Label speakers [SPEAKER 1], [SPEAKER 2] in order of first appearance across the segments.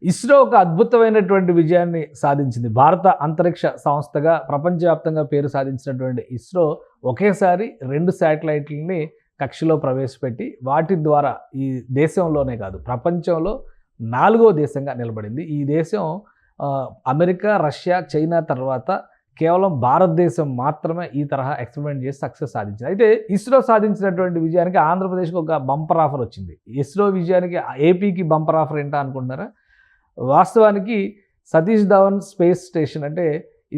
[SPEAKER 1] ఇస్రో ఒక అద్భుతమైనటువంటి విజయాన్ని సాధించింది. భారత అంతరిక్ష సంస్థగా ప్రపంచవ్యాప్తంగా పేరు సాధించినటువంటి ఇస్రో ఒకేసారి 2 శాటిలైట్లని కక్షలో ప్రవేశపెట్టి వాటి ద్వారా ఈ దేశంలోనే కాదు ప్రపంచంలో 4వ దేశంగా నిలబడింది. ఈ దేశం అమెరికా, రష్యా, చైనా తర్వాత కేవలం భారతదేశం మాత్రమే ఈ తరహా ఎక్స్పెరిమెంట్ చేసి సక్సెస్ సాధించింది. అయితే ఇస్రో సాధించినటువంటి విజయానికి ఆంధ్రప్రదేశ్‌కి ఒక బంపర్ ఆఫర్ వచ్చింది. ఇస్రో విజయానికి ఏపీకి బంపర్ ఆఫర్ ఏంటా అనుకుంటున్నారా? వాస్తవానికి సతీష్ ధవన్ స్పేస్ స్టేషన్ అంటే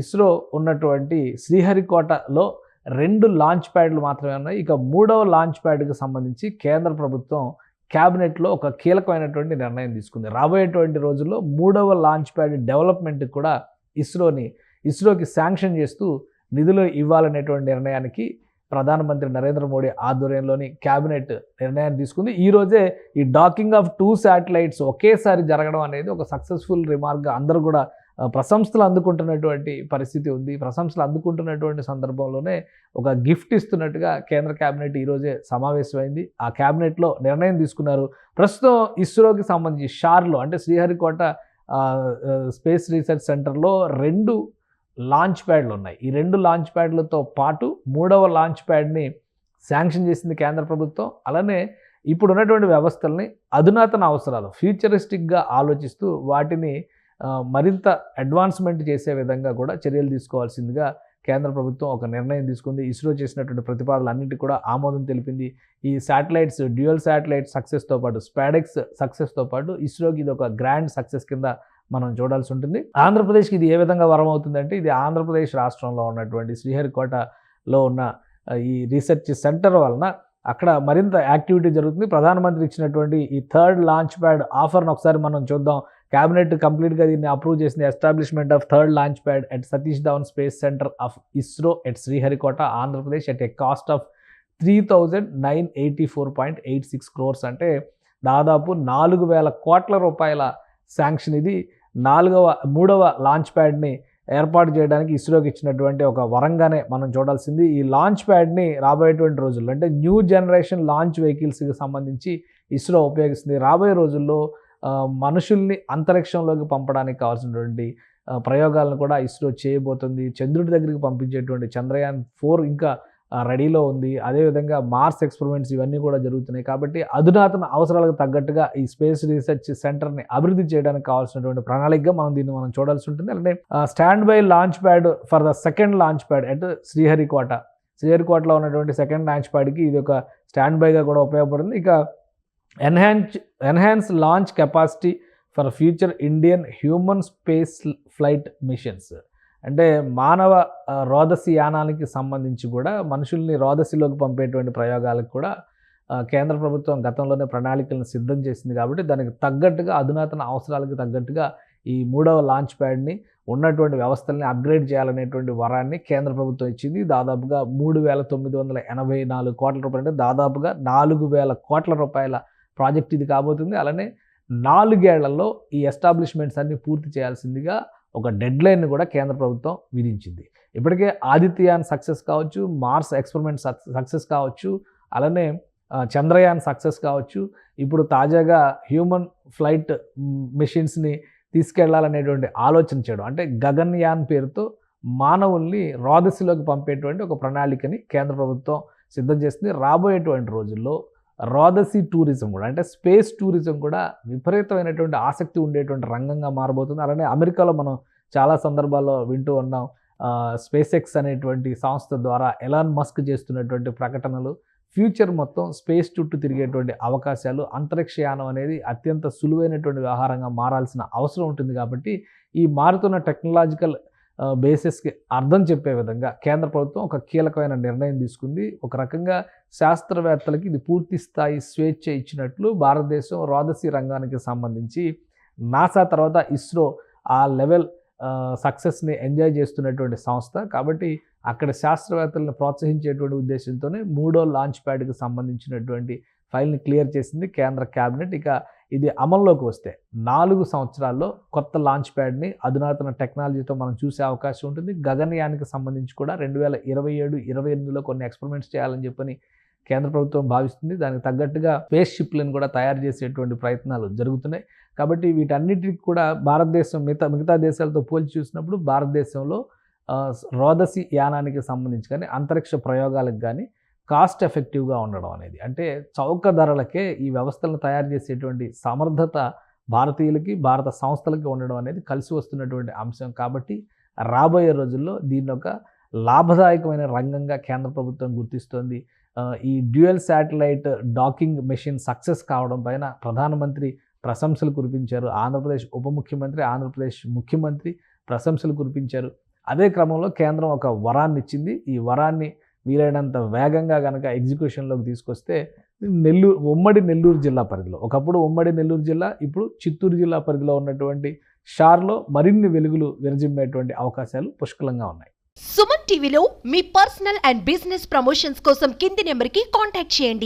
[SPEAKER 1] ఇస్రో ఉన్నటువంటి శ్రీహరికోటలో 2 లాంచ్ ప్యాడ్లు మాత్రమే ఉన్నాయి. ఇక 3వ లాంచ్ ప్యాడ్కి సంబంధించి కేంద్ర ప్రభుత్వం క్యాబినెట్లో ఒక కీలకమైనటువంటి నిర్ణయం తీసుకుంది. రాబోయేటువంటి రోజుల్లో 3వ లాంచ్ ప్యాడ్ డెవలప్మెంట్కి కూడా ఇస్రోకి శాంక్షన్ చేస్తూ నిధులు ఇవ్వాలనేటువంటి నిర్ణయానికి ప్రధానమంత్రి నరేంద్ర మోడీ ఆధ్వర్యంలోని క్యాబినెట్ నిర్ణయాన్ని తీసుకుంది. ఈరోజే ఈ డాకింగ్ ఆఫ్ 2 శాటిలైట్స్ ఒకేసారి జరగడం అనేది ఒక సక్సెస్ఫుల్ రిమార్క్గా అందరూ కూడా ప్రశంసలు అందుకుంటున్నటువంటి పరిస్థితి ఉంది. ప్రశంసలు అందుకుంటున్నటువంటి సందర్భంలోనే ఒక గిఫ్ట్ ఇస్తున్నట్టుగా కేంద్ర క్యాబినెట్ ఈరోజే సమావేశమైంది. ఆ క్యాబినెట్లో నిర్ణయం తీసుకున్నారు. ప్రస్తుతం ఇస్రోకి సంబంధించి షార్లో అంటే శ్రీహరికోట స్పేస్ రీసెర్చ్ సెంటర్లో 2 లాంచ్ ప్యాడ్లు ఉన్నాయి. ఈ 2 లాంచ్ ప్యాడ్లతో పాటు 3వ లాంచ్ ప్యాడ్ని శాంక్షన్ చేసింది కేంద్ర ప్రభుత్వం. అలానే ఇప్పుడు ఉన్నటువంటి వ్యవస్థల్ని అధునాతన అవసరాలు ఫ్యూచరిస్టిక్గా ఆలోచిస్తూ వాటిని మరింత అడ్వాన్స్మెంట్ చేసే విధంగా కూడా చర్యలు తీసుకోవాల్సిందిగా కేంద్ర ప్రభుత్వం ఒక నిర్ణయం తీసుకుంది. ఇస్రో చేసినటువంటి ప్రతిపాదనలన్నింటికి కూడా ఆమోదం తెలిపింది. ఈ శాటిలైట్స్ డ్యూయల్ శాటిలైట్ సక్సెస్తో పాటు స్పాడెక్స్ సక్సెస్తో పాటు ఇస్రోకి ఇది ఒక గ్రాండ్ సక్సెస్ కింద మనం చూడాల్సి ఉంటుంది. ఆంధ్రప్రదేశ్కి ఇది ఏ విధంగా వరం అవుతుందంటే ఇది ఆంధ్రప్రదేశ్ రాష్ట్రంలో ఉన్నటువంటి శ్రీహరికోటలో ఉన్న ఈ రీసెర్చ్ సెంటర్ వలన అక్కడ మరింత యాక్టివిటీ జరుగుతుంది. ప్రధానమంత్రి ఇచ్చినటువంటి ఈ 3rd లాంచ్ ప్యాడ్ ఆఫర్ను ఒకసారి మనం చూద్దాం. క్యాబినెట్ కంప్లీట్గా దీన్ని అప్రూవ్ చేసింది. Establishment of 3rd launch pad at Satish Dhawan space centre of ISRO at Sriharikota Andhra Pradesh at a cost of 3,984.86 crores అంటే దాదాపు 4,000 కోట్ల రూపాయల శాంక్షన్. ఇది 3వ లాంచ్ ప్యాడ్ని ఏర్పాటు చేయడానికి ఇస్రోకి ఇచ్చినటువంటి ఒక వరంగానే మనం చూడాల్సింది. ఈ లాంచ్ ప్యాడ్ని రాబోయేటువంటి రోజుల్లో అంటే న్యూ జనరేషన్ లాంచ్ వెహికల్స్కి సంబంధించి ఇస్రో ఉపయోగిస్తుంది. రాబోయే రోజుల్లో మనుషుల్ని అంతరిక్షంలోకి పంపడానికి కావాల్సినటువంటి ప్రయోగాలను కూడా ఇస్రో చేయబోతుంది. చంద్రుడి దగ్గరికి పంపించేటువంటి చంద్రయాన్ 4 ఇంకా రెడీలో ఉంది. అదేవిధంగా మార్స్ ఎక్స్పెరిమెంట్స్ ఇవన్నీ కూడా జరుగుతున్నాయి. కాబట్టి అధునాతన అవసరాలకు తగ్గట్టుగా ఈ స్పేస్ రీసెర్చ్ సెంటర్ని అభివృద్ధి చేయడానికి కావాల్సినటువంటి ప్రణాళికగా మనం చూడాల్సి ఉంటుంది. అలానే stand by launch pad for the 2nd launch pad at శ్రీహరికోటలో ఉన్నటువంటి 2nd లాంచ్ ప్యాడ్కి ఇది ఒక స్టాండ్ బైగా కూడా ఉపయోగపడుతుంది. ఇక enhance launch capacity for future Indian human space flight machines అంటే మానవ రోదసి యానానికి సంబంధించి కూడా మనుషుల్ని రోదసిలోకి పంపేటువంటి ప్రయోగాలకు కూడా కేంద్ర ప్రభుత్వం గతంలోనే ప్రణాళికలను సిద్ధం చేసింది. కాబట్టి దానికి తగ్గట్టుగా అధునాతన అవసరాలకు తగ్గట్టుగా ఈ 3వ లాంచ్ ప్యాడ్ని ఉన్నటువంటి వ్యవస్థల్ని అప్గ్రేడ్ చేయాలనేటువంటి వరాన్ని కేంద్ర ప్రభుత్వం ఇచ్చింది. దాదాపుగా 3,984 కోట్ల రూపాయలు అంటే దాదాపుగా 4,000 కోట్ల రూపాయల ప్రాజెక్ట్ ఇది కాబోతుంది. అలానే 4 ఏళ్లలో ఈ ఎస్టాబ్లిష్మెంట్స్ అన్ని పూర్తి చేయాల్సిందిగా ఒక డెడ్ లైన్ని కూడా కేంద్ర ప్రభుత్వం విధించింది. ఇప్పటికే ఆదిత్యయాన్ సక్సెస్ కావచ్చు, మార్స్ ఎక్స్పెరిమెంట్ సక్సెస్ కావచ్చు, అలానే చంద్రయాన్ సక్సెస్ కావచ్చు, ఇప్పుడు తాజాగా హ్యూమన్ ఫ్లైట్ మెషిన్స్ని తీసుకెళ్లాలనేటువంటి ఆలోచన చేయడం అంటే గగన్యాన్ పేరుతో మానవుల్ని రోదసిలోకి పంపేటువంటి ఒక ప్రణాళికని కేంద్ర ప్రభుత్వం సిద్ధం చేస్తుంది. రాబోయేటువంటి రోజుల్లో రోదసి టూరిజం కూడా అంటే స్పేస్ టూరిజం కూడా విపరీతమైనటువంటి ఆసక్తి ఉండేటువంటి రంగంగా మారబోతుంది. అలానే అమెరికాలో మనం చాలా సందర్భాల్లో వింటూ ఉన్నాం. స్పేస్ ఎక్స్ అనేటువంటి సంస్థ ద్వారా ఎలాన్ మస్క్ చేస్తున్నటువంటి ప్రకటనలు ఫ్యూచర్ మొత్తం స్పేస్ చుట్టూ తిరిగేటువంటి అవకాశాలు, అంతరిక్షయానం అనేది అత్యంత సులువైనటువంటి వ్యవహారంగా మారాల్సిన అవసరం ఉంటుంది. కాబట్టి ఈ మారుతున్న టెక్నాలజికల్ బేసిస్కి అర్థం చెప్పే విధంగా కేంద్ర ప్రభుత్వం ఒక కీలకమైన నిర్ణయం తీసుకుంది. ఒక రకంగా శాస్త్రవేత్తలకి ఇది పూర్తి స్థాయి స్వేచ్ఛ ఇచ్చినట్లు భారతదేశం రోదసి రంగానికి సంబంధించి నాసా తర్వాత ఇస్రో ఆ లెవెల్ సక్సెస్ని ఎంజాయ్ చేస్తున్నటువంటి సంస్థ. కాబట్టి అక్కడ శాస్త్రవేత్తలను ప్రోత్సహించేటువంటి ఉద్దేశంతోనే 3వ లాంచ్ ప్యాడ్కి సంబంధించినటువంటి ఫైల్ని క్లియర్ చేసింది కేంద్ర క్యాబినెట్. ఇక ఇది అమల్లోకి వస్తే 4 సంవత్సరాల్లో కొత్త లాంచ్ ప్యాడ్ని అధునాతన టెక్నాలజీతో మనం చూసే అవకాశం ఉంటుంది. గగనయానికి సంబంధించి కూడా 2027-28లో కొన్ని ఎక్స్పెరిమెంట్స్ చేయాలని చెప్పని కేంద్ర ప్రభుత్వం భావిస్తుంది. దానికి తగ్గట్టుగా స్పేస్ షిప్లను కూడా తయారు చేసేటువంటి ప్రయత్నాలు జరుగుతున్నాయి. కాబట్టి వీటన్నిటికి కూడా భారతదేశం మిగతా దేశాలతో పోల్చి చూసినప్పుడు భారతదేశంలో రోదసి యానానికి సంబంధించి కానీ అంతరిక్ష ప్రయోగాలకు కానీ కాస్ట్ ఎఫెక్టివ్గా ఉండడం అనేది, అంటే చౌక ధరలకే ఈ వ్యవస్థలను తయారు చేసేటువంటి సమర్థత భారతీయులకి భారత సంస్థలకి ఉండడం అనేది కలిసి వస్తున్నటువంటి అంశం. కాబట్టి రాబోయే రోజుల్లో దీన్ని ఒక లాభదాయకమైన రంగంగా కేంద్ర ప్రభుత్వం గుర్తిస్తోంది. ఈ dual satellite docking machine success కావడం పైన ప్రధానమంత్రి ప్రశంసలు కురిపించారు. ఆంధ్రప్రదేశ్ ఉప ముఖ్యమంత్రి, ఆంధ్రప్రదేశ్ ముఖ్యమంత్రి ప్రశంసలు కురిపించారు. అదే క్రమంలో కేంద్రం ఒక వరాన్ని ఇచ్చింది. ఈ వరాన్ని వీలైనంత వేగంగా కనుక ఎగ్జిక్యూషన్లోకి తీసుకొస్తే ఉమ్మడి నెల్లూరు జిల్లా పరిధిలో, ఒకప్పుడు ఉమ్మడి నెల్లూరు జిల్లా, ఇప్పుడు చిత్తూరు జిల్లా పరిధిలో ఉన్నటువంటి షార్లో మరిన్ని వెలుగులు విరజిమ్మేటువంటి అవకాశాలు పుష్కలంగా ఉన్నాయి.
[SPEAKER 2] సుమన్ టీవీలో మీ పర్సనల్ అండ్ బిజినెస్ ప్రమోషన్స్ కోసం కింది నెంబర్కి కాంటాక్ట్ చేయండి.